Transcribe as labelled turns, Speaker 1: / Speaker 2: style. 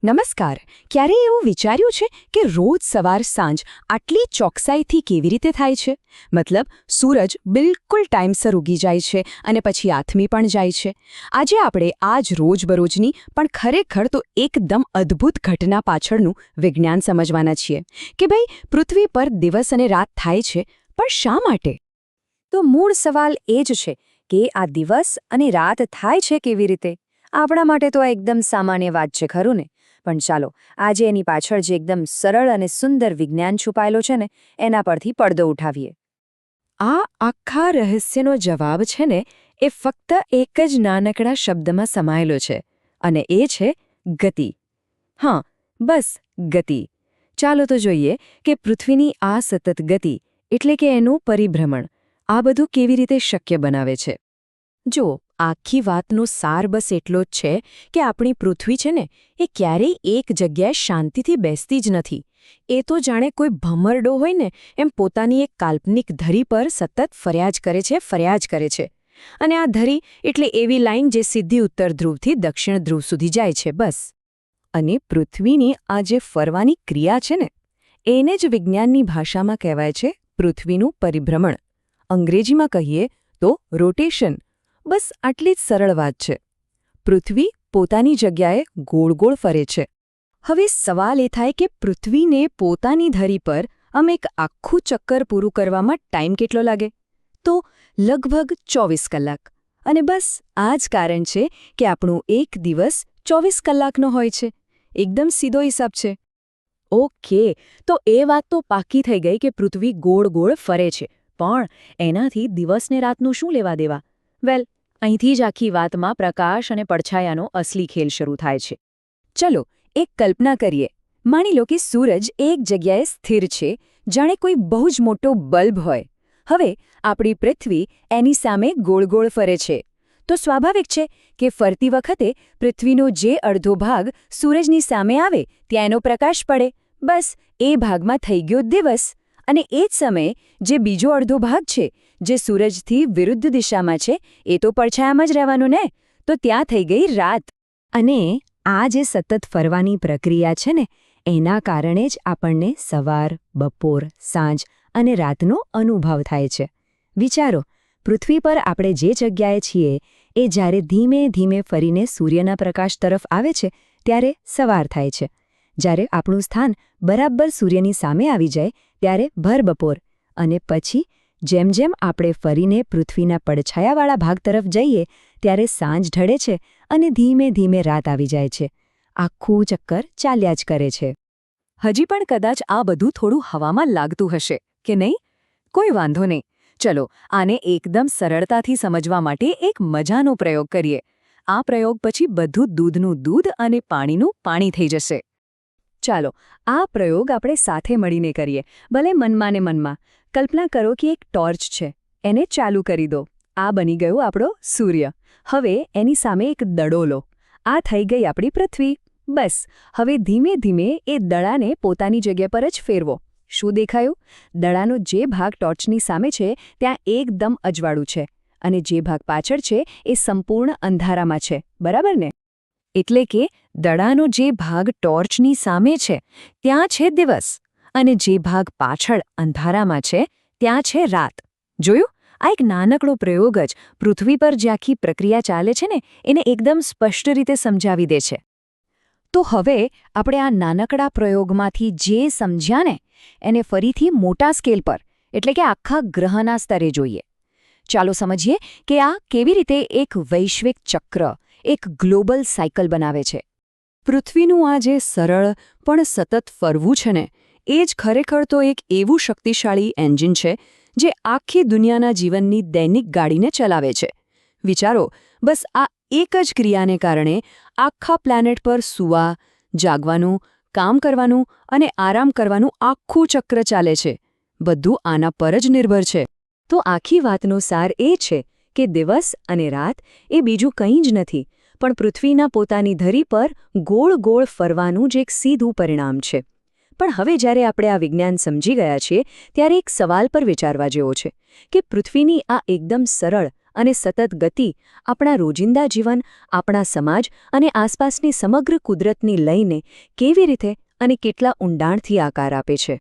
Speaker 1: નમસ્કાર. ક્યારેય એવું વિચાર્યું છે કે રોજ સવાર સાંજ આટલી ચોકસાઈથી કેવી રીતે થાય છે? મતલબ સૂરજ બિલકુલ ટાઈમસર ઉગી જાય છે અને પછી આથમી પણ જાય છે. આજે આપણે આ જ રોજબરોજની પણ ખરેખર તો એકદમ અદ્ભુત ઘટના પાછળનું વિજ્ઞાન સમજવાના છીએ કે ભાઈ પૃથ્વી પર દિવસ અને રાત થાય છે, પણ શા માટે?
Speaker 2: તો મૂળ સવાલ એ જ છે કે આ દિવસ અને રાત થાય છે કેવી રીતે? આપણા માટે તો આ એકદમ સામાન્ય વાત છે, ખરું ને? પણ ચાલો આજે એની પાછળ જે એકદમ સરળ અને સુંદર વિજ્ઞાન છુપાયેલો છે ને, એના પરથી પડદો ઉઠાવીએ.
Speaker 1: આ આખા રહસ્યનો જવાબ છે ને એ ફક્ત એક જ નાનકડા શબ્દમાં સમાયેલો છે, અને એ છે ગતિ. હા, બસ ગતિ. ચાલો તો જોઈએ કે પૃથ્વીની આ સતત ગતિ એટલે કે એનું પરિભ્રમણ આ બધું કેવી રીતે શક્ય બનાવે છે. જો આખી વાતનો સાર બસ એટલો જ છે કે આપણી પૃથ્વી છે ને એ ક્યારેય એક જગ્યાએ શાંતિથી બેસતી જ નથી. એ તો જાણે કોઈ ભમરડો હોય ને એમ પોતાની એક કાલ્પનિક ધરી પર સતત ફર્યા જ કરે છે. અને આ ધરી એટલે એવી લાઈન જે સીધી ઉત્તર ધ્રુવથી દક્ષિણ ધ્રુવ સુધી જાય છે, બસ. અને પૃથ્વીની આ જે ફરવાની ક્રિયા છે ને એને જ વિજ્ઞાનની ભાષામાં કહેવાય છે પૃથ્વીનું પરિભ્રમણ. અંગ્રેજીમાં કહીએ તો રોટેશન. બસ આટલી જ સરળ વાત છે. પૃથ્વી પોતાની જગ્યાએ ગોળ ગોળ ફરે છે. હવે સવાલ એ થાય કે પૃથ્વીને પોતાની ધરી પર એક આખું ચક્કર પૂરું કરવામાં ટાઈમ કેટલો લાગે? તો લગભગ 24 કલાક. અને બસ આ જ કારણ છે કે આપણો એક દિવસ 24 કલાકનો હોય છે. એકદમ સીધો હિસાબ છે. ઓકે, તો એ વાત તો પાકી થઈ ગઈ કે પૃથ્વી ગોળ ગોળ ફરે છે, પણ એનાથી દિવસને રાતનું શું લેવા દેવા? વેલ, અહીંથી જ આખી વાતમાં પ્રકાશ અને પડછાયાનો અસલી ખેલ શરૂ થાય છે. ચલો એક કલ્પના કરીએ. માની લો કે સૂરજ એક જગ્યાએ સ્થિર છે, જાણે કોઈ બહુ જ મોટો બલ્બ હોય. હવે આપણી પૃથ્વી એની સામે ગોળ ગોળ ફરે છે. તો સ્વાભાવિક છે કે ફરતી વખતે પૃથ્વીનો જે અડધો ભાગ સૂરજની સામે આવે ત્યાં એનો પ્રકાશ પડે. બસ એ ભાગમાં થઈ ગયો દિવસ. અને એ જ સમયે જે બીજો અડધો ભાગ છે જે સૂરજથી વિરુદ્ધ દિશામાં છે એ તો પડછાયામાં જ રહેવાનું ને, તો ત્યાં થઈ ગઈ રાત. અને આ જે સતત ફરવાની પ્રક્રિયા છે ને એના કારણે જ આપણને સવાર, બપોર, સાંજ અને રાતનો અનુભવ થાય છે. વિચારો, પૃથ્વી પર આપણે જે જગ્યાએ છીએ એ જ્યારે ધીમે ધીમે ફરીને સૂર્યના પ્રકાશ તરફ આવે છે ત્યારે સવાર થાય છે. જ્યારે આપણું સ્થાન બરાબર સૂર્યની સામે આવી જાય ત્યારે ભરબપોર. અને પછી જેમ જેમ આપણે ફરીને પૃથ્વીના પડછાયાવાળા ભાગ તરફ જઈએ ત્યારે સાંજ ઢળે છે અને ધીમે ધીમે રાત આવી જાય છે. આખું ચક્કર ચાલ્યા જ કરે છે. હજી પણ કદાચ આ બધું થોડું હવામાં લાગતું હશે કે નહીં? કોઈ વાંધો નહીં. ચલો આને એકદમ સરળતાથી સમજવા માટે એક મજાનો પ્રયોગ કરીએ. આ પ્રયોગ પછી બધું દૂધનું દૂધ અને પાણીનું પાણી થઈ જશે. ચાલો આ પ્રયોગ આપણે સાથે મળીને કરીએ, ભલે મનમાં ને મનમાં. કલ્પના કરો કે એક ટોર્ચ છે, એને ચાલુ કરી દો. આ બની ગયો આપણો સૂર્ય. હવે એની સામે એક દડો લો. આ થઈ ગઈ આપણી પૃથ્વી. બસ હવે ધીમે ધીમે એ દડાને પોતાની જગ્યા પર જ ફેરવો. શું દેખાયું? દડાનો જે ભાગ ટોર્ચની સામે છે ત્યાં એકદમ અજવાળું છે, અને જે ભાગ પાછળ છે એ સંપૂર્ણ અંધારામાં છે, બરાબર ને? એટલે કે દડાનો જે ભાગ ટોર્ચની સામે છે ત્યાં છે દિવસ, અને જે ભાગ પાછળ અંધારામાં છે ત્યાં છે રાત. જોયું? આ એક નાનકડો પ્રયોગ જ પૃથ્વી પર જે આખી પ્રક્રિયા ચાલે છે ને એને એકદમ સ્પષ્ટ રીતે સમજાવી દે છે. તો હવે આપણે આ નાનકડા પ્રયોગમાંથી જે સમજ્યા ને એને ફરીથી મોટા સ્કેલ પર એટલે કે આખા ગ્રહના સ્તરે જોઈએ. ચાલો સમજીએ કે આ કેવી રીતે એક વૈશ્વિક ચક્ર, એક ગ્લોબલ સાયકલ બનાવે છે. પૃથ્વીનું આ જે સરળ પણ સતત ફરવું છે ને એ જ ખરેખર તો એક એવું શક્તિશાળી એન્જિન છે જે આખી દુનિયાના જીવનની દૈનિક ગાડીને ચલાવે છે. વિચારો, બસ આ એક જ ક્રિયાને કારણે આખા પ્લેનેટ પર સૂવા, જાગવાનું, કામ કરવાનું અને આરામ કરવાનું આખું ચક્ર ચાલે છે. બધું આના પર જ નિર્ભર છે. તો આખી વાતનો સાર એ છે કે દિવસ અને રાત એ બીજું કંઈ જ નથી, પણ પૃથ્વીના પોતાની ધરી પર ગોળ ગોળ ફરવાનું જ એક સીધું પરિણામ છે. પણ હવે જ્યારે આપણે આ વિજ્ઞાન સમજી ગયા છીએ ત્યારે એક સવાલ પર વિચારવા જેવો છે કે પૃથ્વીની આ એકદમ સરળ
Speaker 2: અને સતત ગતિ આપણા રોજિંદા જીવન, આપણા સમાજ અને આસપાસની સમગ્ર કુદરતની લયને કેવી રીતે અને કેટલા ઊંડાણથી આકાર આપે છે.